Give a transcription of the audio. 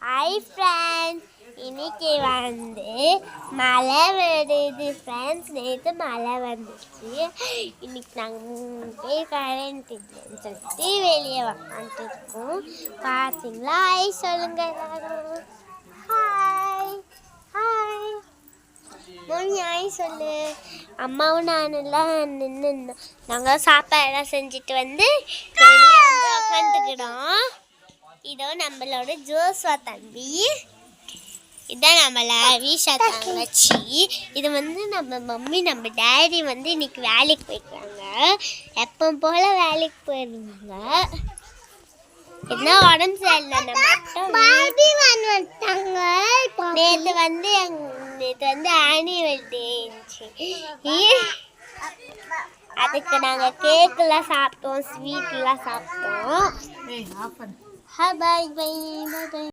Hi friends, இன்னைக்கு மழை வருது ஃப்ரெண்ட்ஸ். நேற்று மழை வந்துச்சு. இன்னைக்கு நாங்கள் கரண்ட் இல்லைன்னு சொல்லிட்டு வெளியே உக்காந்துட்டு இருக்கோம். பார்த்தீங்களா? ஹாய் சொல்லுங்க எல்லாரும். ஹாய் ஹாய் மொழி ஹாய் சொல்லு. அம்மாவும் நானெல்லாம் நின்று நாங்கள் சாப்பாடெல்லாம் செஞ்சுட்டு வெளியே உக்காந்துக்கிட்டோம். இதோ நம்மளோட ஜோஸ்வா தம்பி, இதான் நம்மள வீஷா தங்கச்சி. இது நம்ம மம்மி நம்ம டேடி இன்னைக்கு வேலைக்கு போயிருக்காங்க. எப்போ போல வேலைக்கு போயிருந்தாங்க. என்ன உடம்பு சரியில்லை மட்டும். நேற்று ஆனுவல் டே இருந்துச்சு. அதுக்கு நாங்கள் கேக்கெல்லாம் சாப்பிட்டோம், ஸ்வீட்லாம் சாப்பிட்டோம். Bye bye bye bye.